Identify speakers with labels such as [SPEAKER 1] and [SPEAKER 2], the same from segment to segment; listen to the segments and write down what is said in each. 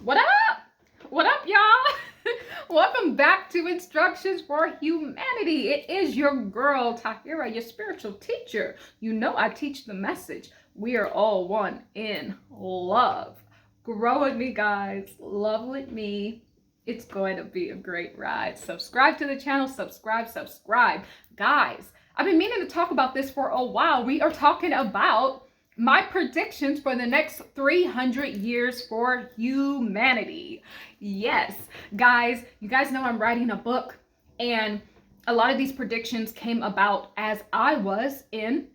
[SPEAKER 1] What up? What up, y'all? Welcome back to Instructions for Humanity. It is your girl, Tahirah, your spiritual teacher. You know I teach the message. We are all one in love. Grow with me, guys. Love with me. It's going to be a great ride. Subscribe to the channel. Subscribe. Guys, I've been meaning to talk about this for a while. We are talking about my predictions for the next 300 years for humanity. Yes, guys, you guys know I'm writing a book, and a lot of these predictions came about as I was in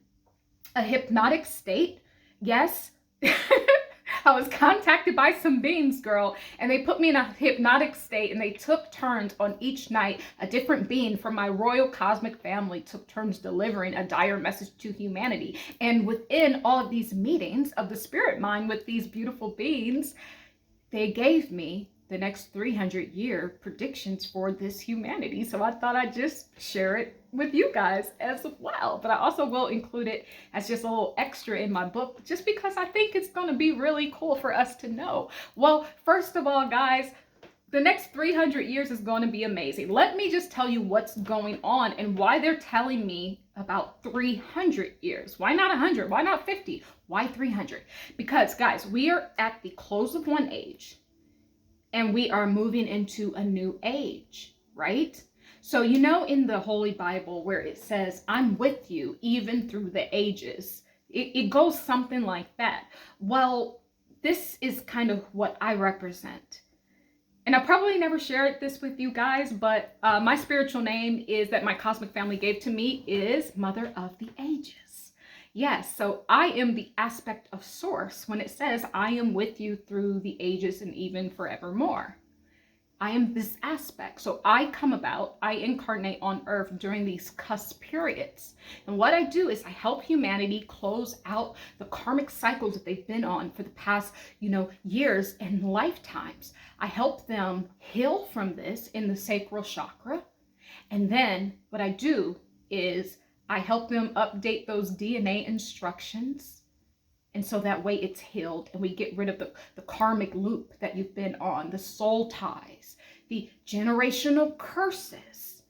[SPEAKER 1] a hypnotic state. Yes. I was contacted by some beings, girl, and they put me in a hypnotic state, and they took turns on each night. A different being from my royal cosmic family took turns delivering a dire message to humanity. And within all of these meetings of the spirit mind with these beautiful beings, they gave me the next 300-year predictions for this humanity. So I thought I'd just share it with you guys as well. But I also will include it as just a little extra in my book, just because I think it's going to be really cool for us to know. Well, first of all, guys, the next 300 years is going to be amazing. Let me just tell you what's going on and why they're telling me about 300 years. Why not 100? Why not 50? Why 300? Because, guys, we are at the close of one age, and we are moving into a new age, right? So, you know, in the Holy Bible where it says, I'm with you even through the ages, it goes something like that. Well, this is kind of what I represent. And I probably never shared this with you guys, but my spiritual name is that my cosmic family gave to me is Mother of the Ages. Yes, so I am the aspect of source when it says I am with you through the ages and even forevermore. I am this aspect. So I come about, I incarnate on earth during these cusp periods. And what I do is I help humanity close out the karmic cycles that they've been on for the past, years and lifetimes. I help them heal from this in the sacral chakra. And then what I do is I help them update those DNA instructions. And so that way it's healed and we get rid of the karmic loop that you've been on, the soul ties, the generational curses.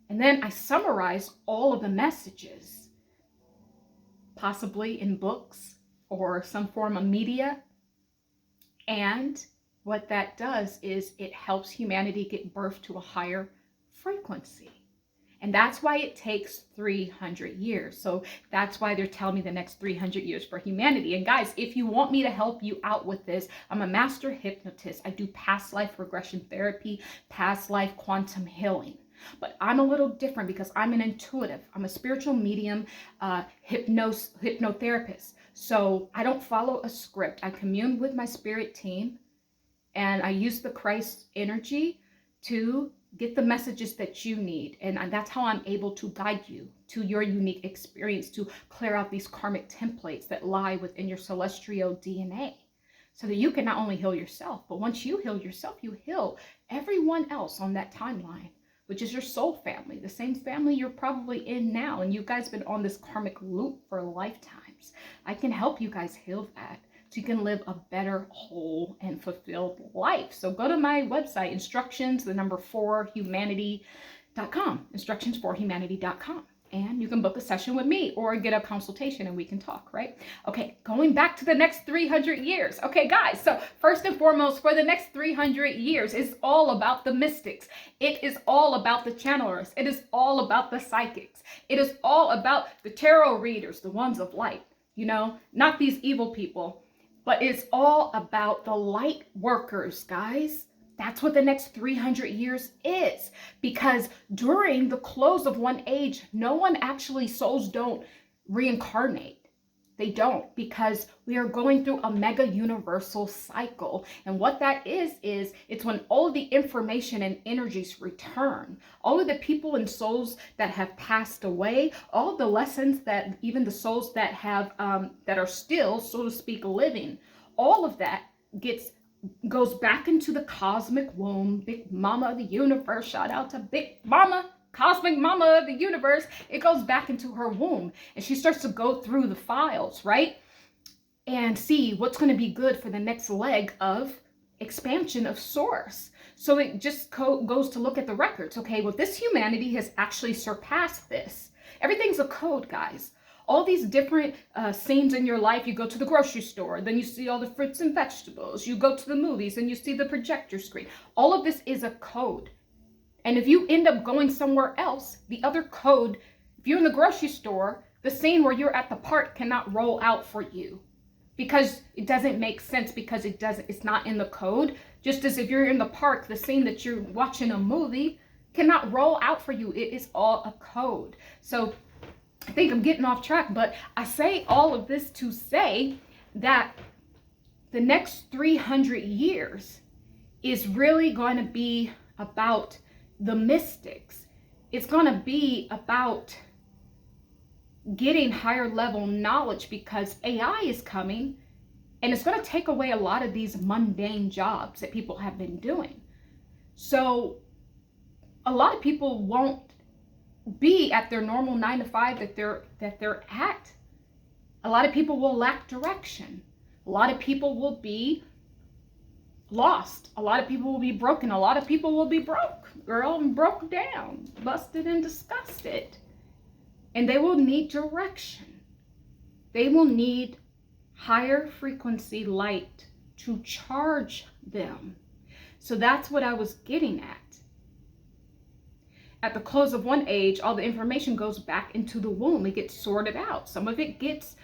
[SPEAKER 1] And then I summarize all of the messages, possibly in books or some form of media. And what that does is it helps humanity get birth to a higher frequency. And that's why it takes 300 years. So that's why they're telling me the next 300 years for humanity. And guys, if you want me to help you out with this, I'm a master hypnotist. I do past life regression therapy, past life quantum healing. But I'm a little different because I'm an intuitive. I'm a spiritual medium, hypnotherapist. So I don't follow a script. I commune with my spirit team, and I use the Christ energy to get the messages that you need. And that's how I'm able to guide you to your unique experience, to clear out these karmic templates that lie within your celestial DNA, so that you can not only heal yourself, but once you heal yourself, you heal everyone else on that timeline, which is your soul family, the same family you're probably in now. And you guys been on this karmic loop for lifetimes. I can help you guys heal that, so you can live a better, whole, and fulfilled life. So go to my website, instructions4humanity.com, instructions4humanity.com. And you can book a session with me or get a consultation and we can talk, right? Okay, going back to the next 300 years. Okay, guys, so first and foremost, for the next 300 years, it's all about the mystics. It is all about the channelers. It is all about the psychics. It is all about the tarot readers, the ones of light, not these evil people. But it's all about the light workers, guys. That's what the next 300 years is. Because during the close of one age, souls don't reincarnate. They don't, because we are going through a mega universal cycle. And what that is it's when all of the information and energies return. All of the people and souls that have passed away, all of the lessons that even the souls that have, that are still, so to speak, living, all of that goes back into the cosmic womb, Big Mama of the universe. Shout out to Big Mama, cosmic mama of the universe. It goes back into her womb and she starts to go through the files, right? And see what's going to be good for the next leg of expansion of source. So it just goes to look at the records. Okay, well, this humanity has actually surpassed this. Everything's a code, guys. All these different scenes in your life. You go to the grocery store, then you see all the fruits and vegetables. You go to the movies and you see the projector screen. All of this is a code. And if you end up going somewhere else, the other code, if you're in the grocery store, the scene where you're at the park cannot roll out for you because it doesn't make sense, because it's not in the code. Just as if you're in the park, the scene that you're watching a movie cannot roll out for you. It is all a code. So I think I'm getting off track, but I say all of this to say that the next 300 years is really going to be about the mystics. It's going to be about getting higher level knowledge, because AI is coming and it's going to take away a lot of these mundane jobs that people have been doing. So a lot of people won't be at their normal 9 to 5 that they're at. A lot of people will lack direction. A lot of people will be lost. A lot of people will be broken. A lot of people will be broke, girl, and broke down, busted and disgusted. And they will need direction. They will need higher frequency light to charge them. So that's what I was getting at. At the close of one age, all the information goes back into the womb. It gets sorted out. Some of it gets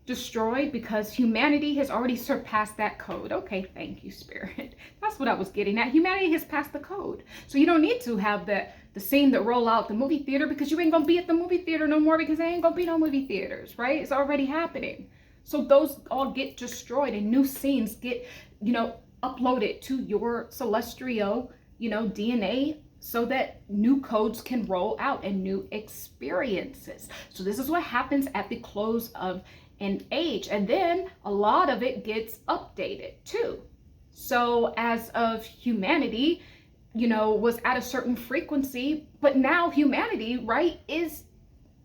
[SPEAKER 1] destroyed because humanity has already surpassed that code. Okay, thank you, Spirit. That's what I was getting at. Humanity has passed the code. So you don't need to have the scene that roll out the movie theater, because you ain't going to be at the movie theater no more, because there ain't going to be no movie theaters, right? It's already happening. So those all get destroyed and new scenes get, uploaded to your celestial, DNA, so that new codes can roll out and new experiences. So this is what happens at the close of an age. And then a lot of it gets updated too. So as of humanity, was at a certain frequency, but now humanity, right, is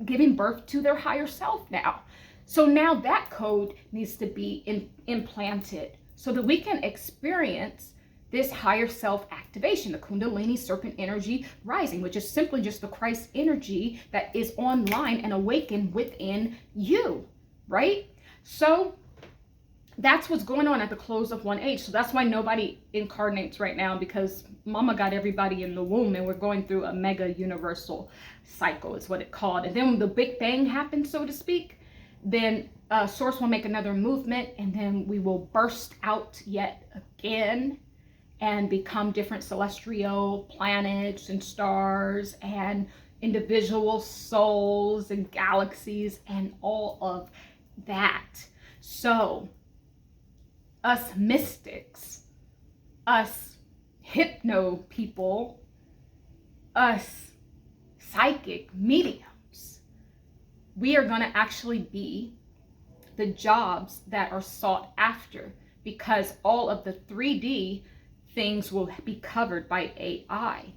[SPEAKER 1] giving birth to their higher self now. So now that code needs to be implanted so that we can experience this higher self activation, the Kundalini serpent energy rising, which is simply just the Christ energy that is online and awakened within you, right? So that's what's going on at the close of one age. So that's why nobody incarnates right now, because Mama got everybody in the womb and we're going through a mega universal cycle is what it's called. And then when the Big Bang happens, so to speak, then Source will make another movement, and then we will burst out yet again and become different celestial planets and stars and individual souls and galaxies and all of that. So us mystics, us hypno people, us psychic mediums, we are going to actually be the jobs that are sought after, because all of the 3D things will be covered by AI.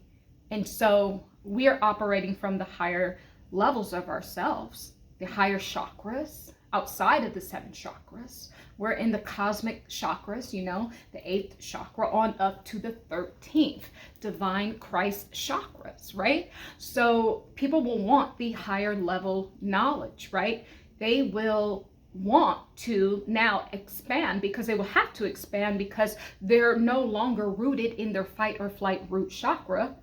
[SPEAKER 1] And so we are operating from the higher levels of ourselves, the higher chakras outside of the 7 chakras. We're in the cosmic chakras, the 8th chakra on up to the 13th, divine Christ chakras, right? So people will want the higher level knowledge, right? They will want to now expand, because they will have to expand, because they're no longer rooted in their fight or flight root chakra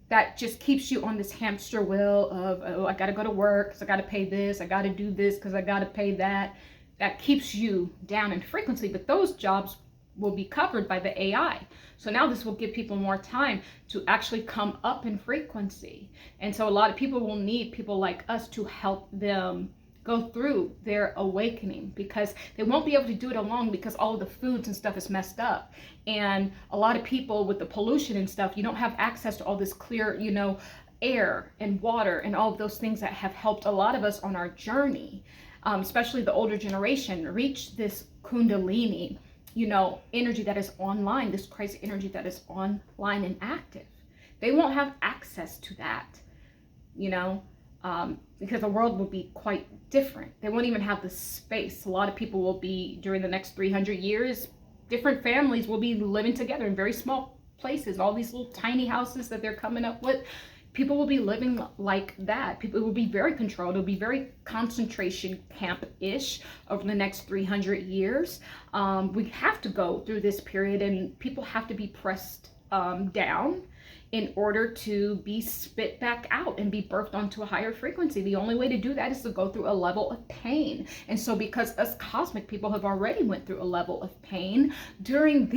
[SPEAKER 1] that just keeps you on this hamster wheel of, oh, I got to go to work because I got to pay this, I got to do this because I got to pay that. That keeps you down in frequency, but those jobs will be covered by the AI. So now this will give people more time to actually come up in frequency. And so a lot of people will need people like us to help them go through their awakening, because they won't be able to do it alone, because all of the foods and stuff is messed up. And a lot of people with the pollution and stuff, you don't have access to all this clear, air and water and all of those things that have helped a lot of us on our journey, especially the older generation, reach this Kundalini, energy that is online, this crazy energy that is online and active. They won't have access to that, because the world will be quite different. They won't even have the space. A lot of people will be, during the next 300 years, different families will be living together in very small places, all these little tiny houses that they're coming up with. People will be living like that. People will be very controlled. It'll be very concentration camp-ish over the next 300 years. We have to go through this period, and people have to be pressed down in order to be spit back out and be birthed onto a higher frequency. The only way to do that is to go through a level of pain. And so because us cosmic people have already went through a level of pain during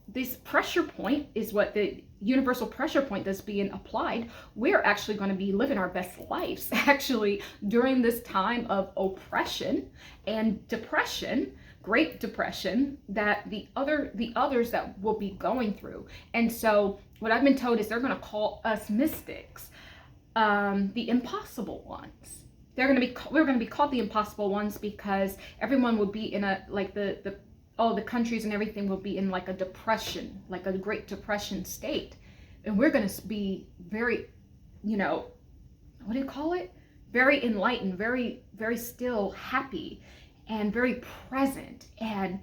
[SPEAKER 1] this pressure point is what the universal pressure point that's being applied. We're actually going to be living our best lives actually during this time of oppression and depression, Great Depression, that the others that will be going through. And so what I've been told is they're going to call us mystics the impossible ones. We're going to be called the impossible ones because everyone will be in a, like all the countries and everything will be in like a depression, like a Great Depression state. And we're going to be very, what do you call it? Very enlightened, very, very still happy and very present. And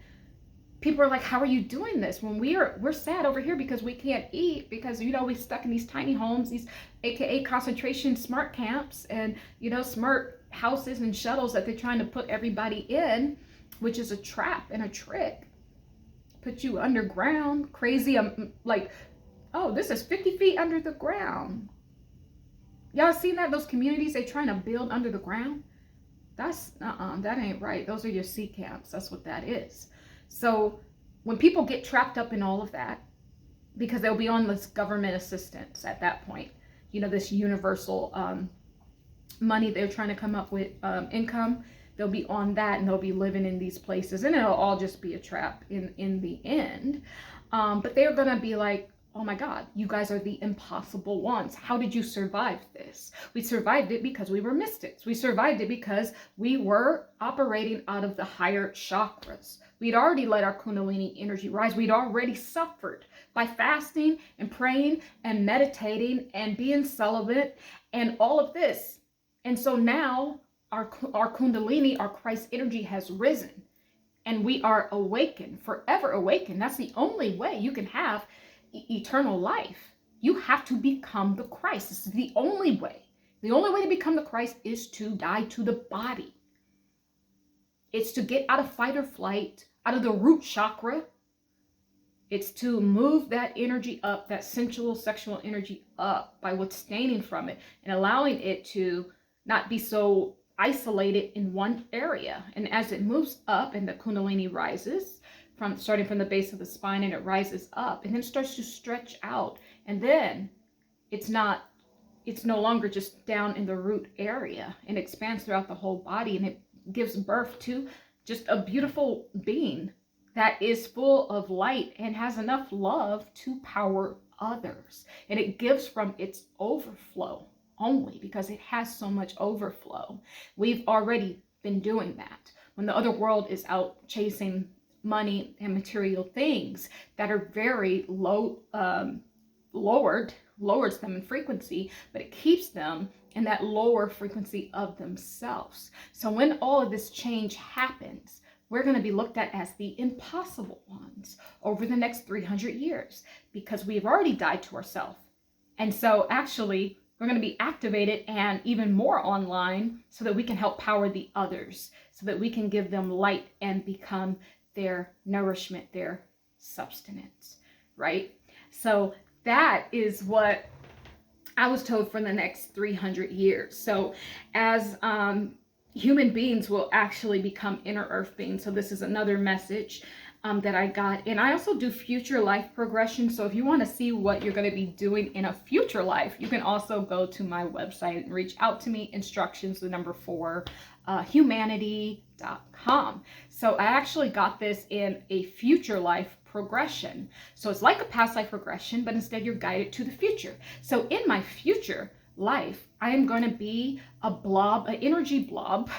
[SPEAKER 1] people are like, how are you doing this? When we're sad over here because we can't eat, because, we're stuck in these tiny homes, these AKA concentration smart camps and, smart houses and shuttles that they're trying to put everybody in, which is a trap and a trick. Put you underground, crazy, like, oh, this is 50 feet under the ground. Y'all seen that? Those communities they trying to build under the ground? That's, that ain't right. Those are your sea camps. That's what that is. So when people get trapped up in all of that, because they'll be on this government assistance at that point, this universal money they're trying to come up with, income, they'll be on that and they'll be living in these places and it'll all just be a trap in the end. But they're going to be like, oh my God, you guys are the impossible ones. How did you survive this? We survived it because we were mystics. We survived it because we were operating out of the higher chakras. We'd already let our Kundalini energy rise. We'd already suffered by fasting and praying and meditating and being celibate and all of this. And so now our Kundalini, our Christ energy has risen and we are awakened, forever awakened. That's the only way you can have eternal life. You have to become the Christ. This is the only way. The only way to become the Christ is to die to the body. It's to get out of fight or flight, out of the root chakra. It's to move that energy up, that sensual, sexual energy up by abstaining from it and allowing it to not be so isolated in one area. And as it moves up and the Kundalini rises, starting from the base of the spine, and it rises up and then starts to stretch out. And then it's no longer just down in the root area and expands throughout the whole body. And it gives birth to just a beautiful being that is full of light and has enough love to power others. And it gives from its overflow only because it has so much overflow. We've already been doing that. When the other world is out chasing money and material things that are very low, lowers them in frequency, but it keeps them in that lower frequency of themselves. So when all of this change happens, we're going to be looked at as the impossible ones over the next 300 years because we've already died to ourselves. And so actually we're going to be activated and even more online so that we can help power the others, so that we can give them light and become their nourishment, their substance, right? So that is what I was told for the next 300 years. So as human beings will actually become inner earth beings. So this is another message that I got. And I also do future life progression. So if you want to see what you're going to be doing in a future life, you can also go to my website and reach out to me, instructions, 4, humanity.com. So I actually got this in a future life progression. So it's like a past life regression, but instead you're guided to the future. So in my future life, I am going to be a blob, an energy blob,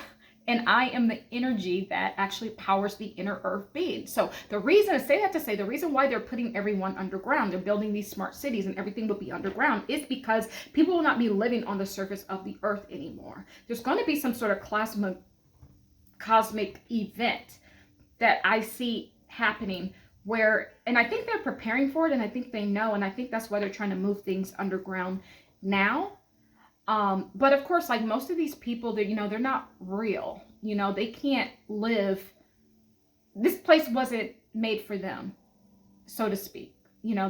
[SPEAKER 1] and I am the energy that actually powers the inner earth being. So the reason the reason why they're putting everyone underground, they're building these smart cities and everything will be underground, is because people will not be living on the surface of the earth anymore. There's going to be some sort of cosmic event that I see happening where, and I think they're preparing for it, and I think they know, and I think that's why they're trying to move things underground now. But of course, like most of these people, they're, they're not real. They can't live. This place wasn't made for them, so to speak.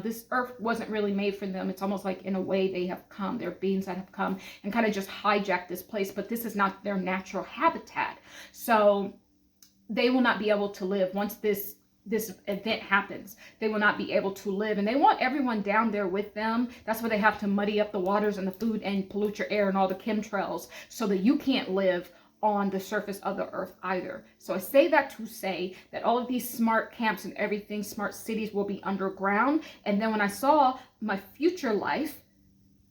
[SPEAKER 1] This earth wasn't really made for them. It's almost like in a way they have come. They're beings that have come and kind of just hijacked this place, but this is not their natural habitat. So they will not be able to live once this event happens. They will not be able to live, and they want everyone down there with them. That's why they have to muddy up the waters and the food and pollute your air and all the chemtrails so that you can't live on the surface of the earth either. So I say that to say that all of these smart camps and everything, smart cities, will be underground. And then when I saw my future life,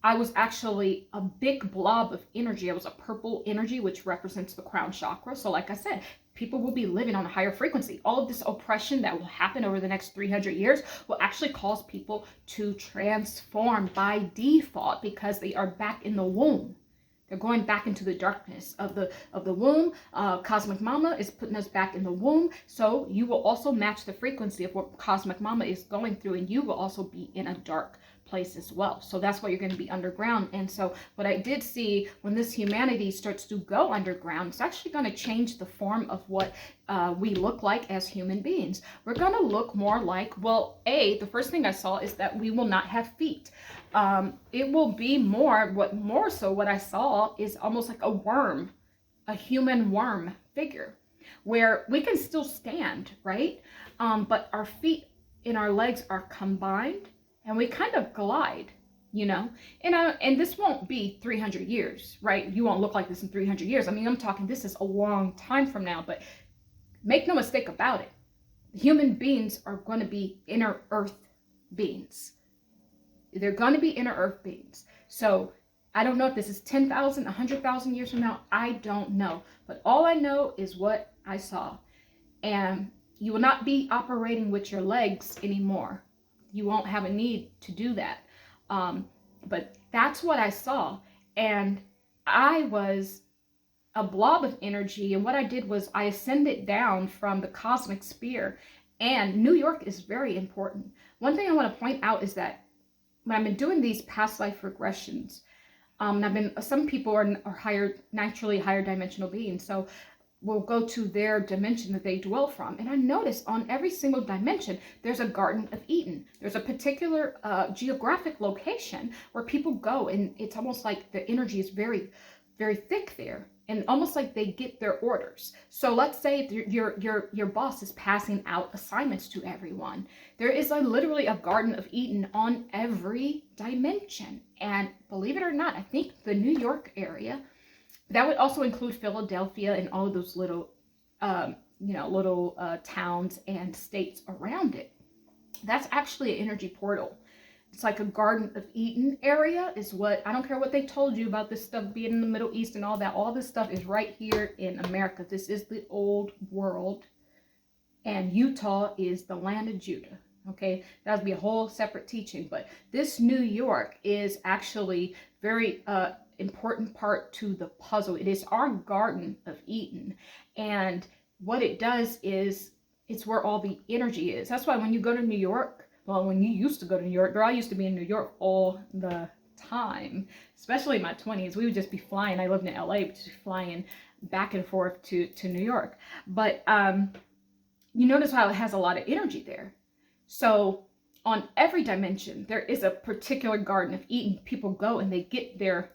[SPEAKER 1] I was actually a big blob of energy. I was a purple energy, which represents the crown chakra. So like I said, people will be living on a higher frequency. All of this oppression that will happen over the next 300 years will actually cause people to transform by default because they are back in the womb. They're going back into the darkness of the womb. Cosmic Mama is putting us back in the womb. So you will also match the frequency of what Cosmic Mama is going through, and you will also be in a dark place as well. So that's why you're going to be underground. And so what I did see when this humanity starts to go underground, it's actually going to change the form of what we look like as human beings. We're going to look more like, well, the first thing I saw is that we will not have feet. It will be more so what I saw is almost like a worm, a human worm figure, where we can still stand, right? But our feet and our legs are combined, and we kind of glide, and this won't be 300 years, right? You won't look like this in 300 years. I mean, I'm talking, this is a long time from now, but make no mistake about it. Human beings are going to be inner earth beings. They're going to be inner earth beings. So I don't know if this is 10,000, 100,000 years from now. I don't know. But all I know is what I saw. And you will not be operating with your legs anymore. You won't have a need to do that. But that's what I saw. And I was a blob of energy. And what I did was I ascended down from the cosmic sphere. And New York is very important. One thing I want to point out is that when I've been doing these past life regressions, some people are naturally higher dimensional beings. So we'll go to their dimension that they dwell from. And I noticed on every single dimension, there's a Garden of Eden. There's a particular geographic location where people go, and it's almost like the energy is very, very thick there, and almost like they get their orders. So let's say your boss is passing out assignments to everyone. There is literally a Garden of Eden on every dimension. And believe it or not, I think the New York area, that would also include Philadelphia and all of those little towns and states around it. That's actually an energy portal. It's like a Garden of Eden area is what, I don't care what they told you about this stuff being in the Middle East and all that. All this stuff is right here in America. This is the old world. And Utah is the land of Judah. Okay, that would be a whole separate teaching. But this New York is actually very important part to the puzzle. It is our Garden of Eden. And what it does is it's where all the energy is. That's why when you go to New York, well, when you used to go to New York, girl, I used to be in New York all the time, especially in my 20s. We would just be flying. I lived in LA, but just flying back and forth to New York. But you notice how it has a lot of energy there. So on every dimension, there is a particular Garden of Eden. People go and they get their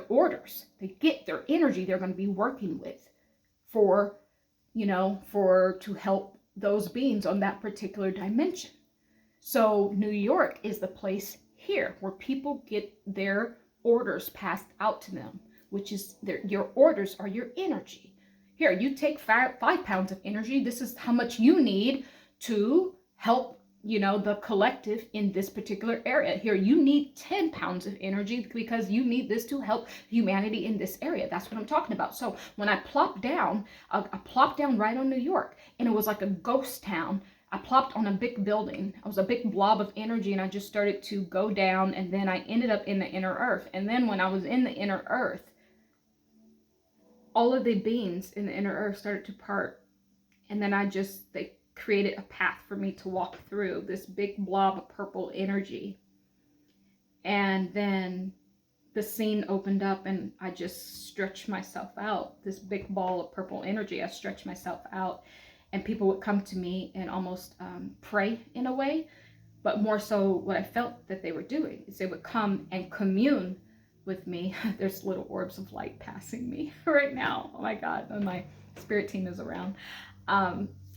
[SPEAKER 1] orders. They get their energy they're going to be working with to help those beings on that particular dimension. So New York is the place here where people get their orders passed out to them, which is your orders are your energy. Here, you take 5 pounds of energy. This is how much you need to help, the collective in this particular area. Here, you need 10 pounds of energy because you need this to help humanity in this area. That's what I'm talking about. So when I plopped down, I plopped down right on New York, and it was like a ghost town. I plopped on a big building. I was a big blob of energy, and I just started to go down, and then I ended up in the inner earth. And then when I was in the inner earth, all of the beings in the inner earth started to part. And then created a path for me to walk through, this big blob of purple energy. And then the scene opened up and I just stretched myself out, this big ball of purple energy. I stretched myself out and people would come to me and almost pray in a way, but more so what I felt that they were doing is they would come and commune with me. There's little orbs of light passing me right now. Oh my God, and my spirit team is around,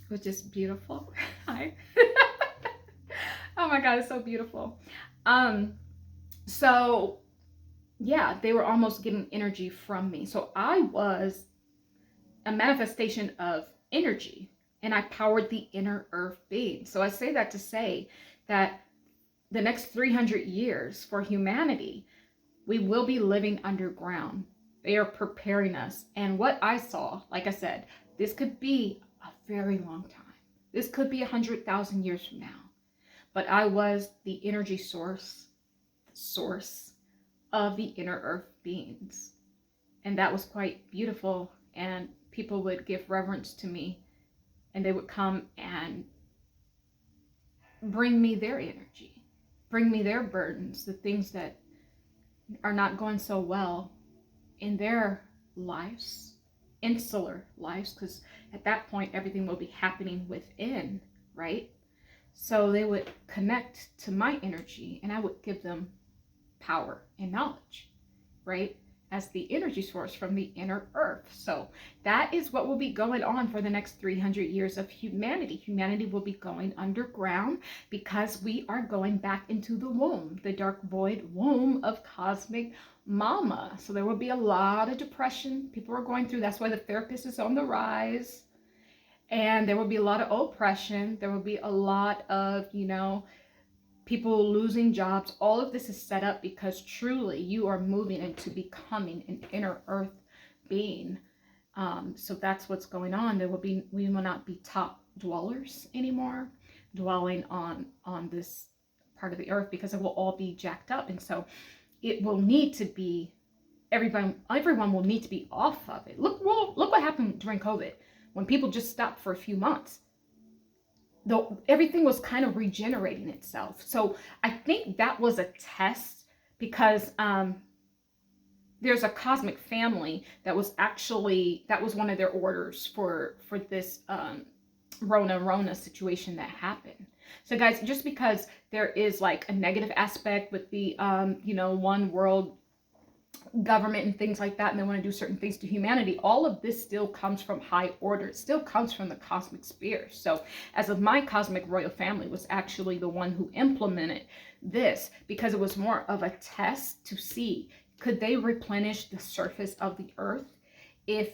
[SPEAKER 1] which is beautiful. Hi. Oh my God, it's so beautiful. So yeah, they were almost getting energy from me. So I was a manifestation of energy and I powered the inner earth being. So I say that to say that the next 300 years for humanity, we will be living underground. They are preparing us. And what I saw, like I said, this could be a very long time. This could be 100,000 years from now. But I was the energy source of the inner earth beings. And that was quite beautiful. And people would give reverence to me and they would come and bring me their energy, bring me their burdens, the things that are not going so well in their lives, insular lives, because at that point everything will be happening within, right? So they would connect to my energy and I would give them power and knowledge, right? As the energy source from the inner earth. So that is what will be going on for the next 300 years of humanity. Humanity will be going underground because we are going back into the womb, the dark void womb of cosmic mama. So there will be a lot of depression people are going through. That's why the therapist is on the rise. And there will be a lot of oppression. There will be a lot of, people losing jobs. All of this is set up because truly you are moving into becoming an inner earth being. So that's what's going on. We will not be top dwellers anymore, dwelling on this part of the earth, because it will all be jacked up. And so it will need to be, everyone will need to be off of it. Look what happened during COVID when people just stopped for a few months. Though everything was kind of regenerating itself. So I think that was a test, because there's a cosmic family that was one of their orders for this Rona situation that happened. So guys, just because there is like a negative aspect with the one world government and things like that, and they want to do certain things to humanity, all of this still comes from high order. It still comes from the cosmic sphere. So as of my cosmic royal family was actually the one who implemented this, because it was more of a test to see, could they replenish the surface of the earth if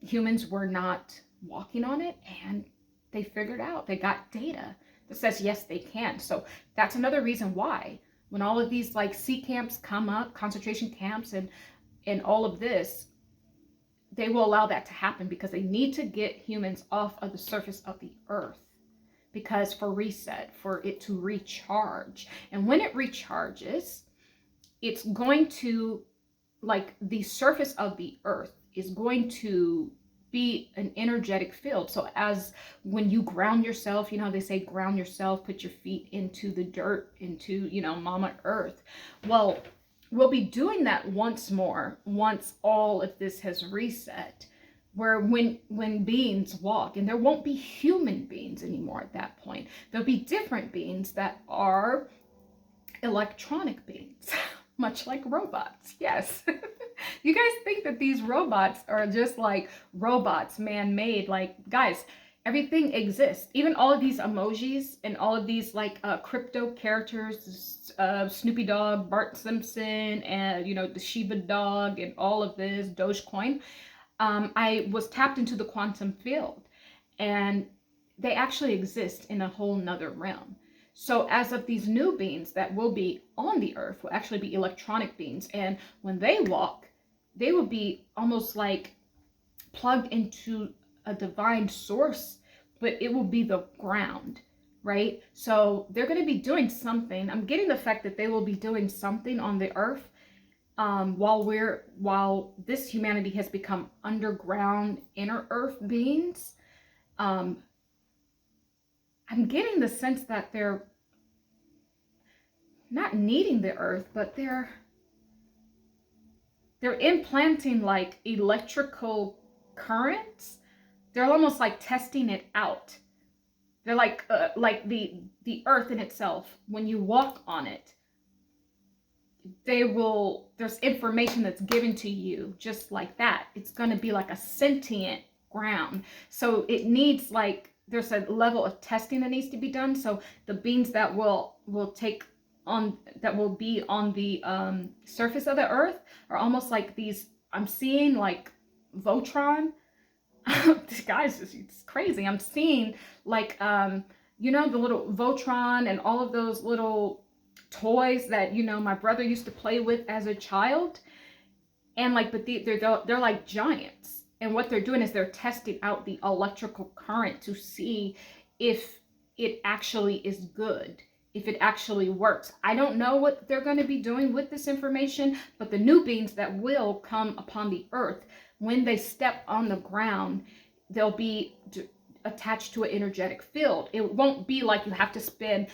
[SPEAKER 1] humans were not walking on it? And they figured out, they got data that says yes, they can. So that's another reason why when all of these like sea camps come up, concentration camps and all of this, they will allow that to happen because they need to get humans off of the surface of the earth, because for reset, for it to recharge. And when it recharges, it's going to, like, the surface of the earth is going to be an energetic field. So as when you ground yourself, they say ground yourself, put your feet into the dirt, into, Mama Earth. Well, we'll be doing that once more, once all of this has reset, where when beings walk, and there won't be human beings anymore at that point. There'll be different beings that are electronic beings, much like robots. Yes. You guys think that these robots are just like robots, man-made. Like, guys, everything exists. Even all of these emojis and all of these like crypto characters, Snoopy Dog, Bart Simpson, and the Shiba dog, and all of this, Dogecoin. I was tapped into the quantum field, and they actually exist in a whole nother realm. So as of these new beings that will be on the earth, will actually be electronic beings. And when they walk, they will be almost like plugged into a divine source, but it will be the ground, right? So they're going to be doing something. I'm getting the fact that they will be doing something on the earth while this humanity has become underground inner earth beings. I'm getting the sense that they're not needing the earth, but they're implanting like electrical currents. They're almost like testing it out. They're like the earth in itself, when you walk on it, there's information that's given to you just like that. It's going to be like a sentient ground. So it needs, like, there's a level of testing that needs to be done. So the beings that will be on the surface of the earth are almost like these, I'm seeing like Voltron. Guys, it's crazy. I'm seeing like you know, the little Voltron and all of those little toys that, you know, my brother used to play with as a child. And like, but they're like giants, and what they're doing is they're testing out the electrical current to see if it actually is good, if it actually works. I don't know what they're going to be doing with this information, but the new beings that will come upon the earth, when they step on the ground, they'll be attached to an energetic field. It won't be like you have to spend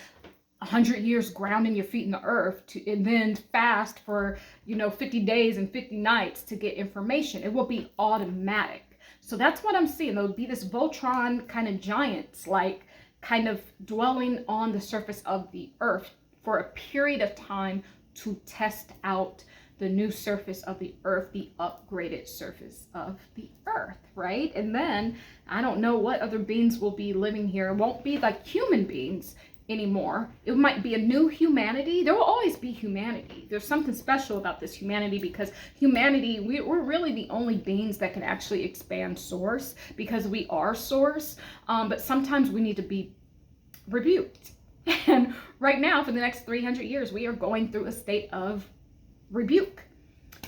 [SPEAKER 1] 100 years grounding your feet in the earth and then fast for, you know, 50 days and 50 nights to get information. It will be automatic. So that's what I'm seeing. There'll be this Voltron kind of giants, like, kind of dwelling on the surface of the earth for a period of time to test out the new surface of the earth, the upgraded surface of the earth, right? And then I don't know what other beings will be living here. It won't be like human beings anymore. It might be a new humanity. There will always be humanity. There's something special about this humanity, because humanity, we're really the only beings that can actually expand source, because we are source. But sometimes we need to be rebuked. And right now, for the next 300 years, we are going through a state of rebuke.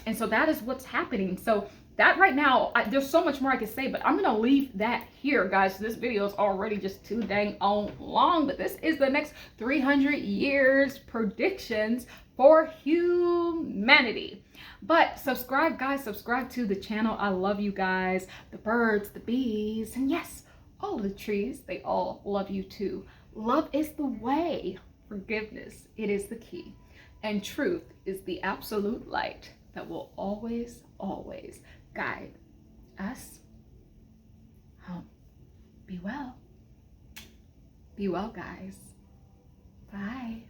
[SPEAKER 1] And so that is what's happening. So that right now, there's so much more I could say, but I'm gonna leave that here, guys. This video is already just too dang long, but this is the next 300 years predictions for humanity. But subscribe, guys. Subscribe to the channel. I love you guys. The birds, the bees, and yes, all the trees, they all love you too. Love is the way. Forgiveness, it is the key. And truth is the absolute light that will always, always guide us home. Be well. Be well, guys. Bye.